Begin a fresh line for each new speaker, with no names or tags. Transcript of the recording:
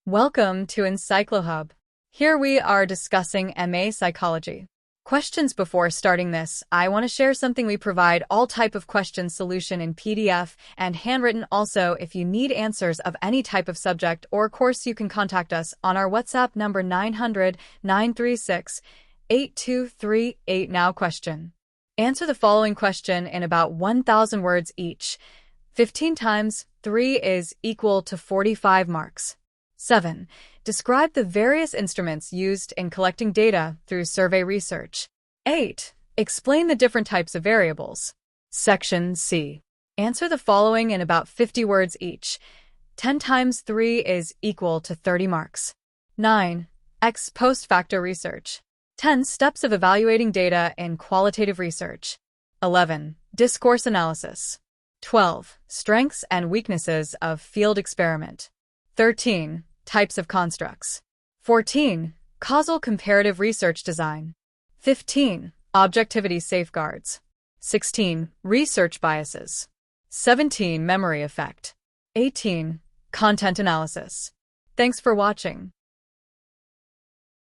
Welcome to EncycloHub. Here we are discussing MA Psychology. Questions. Before starting this, I want to share something. We provide all type of question solution in PDF and handwritten. Also, if you need answers of any type of subject or course, you can contact us on our WhatsApp number 900-936-8238. Now question. Answer the following question in about 1,000 words each. 15 times 3 is equal to 45 marks. 7. Describe the various instruments used in collecting data through survey research. 8. Explain the different types of variables. Section C. Answer the following in about 50 words each. 10 times 3 is equal to 30 marks. 9. Ex post facto research. 10 steps of evaluating data in qualitative research. 11. Discourse analysis. 12. Strengths and weaknesses of field experiment. 13. Types of constructs. 14. Causal comparative research design. 15. Objectivity safeguards. 16. Research biases. 17. Memory effect. 18. Content analysis. Thanks for watching.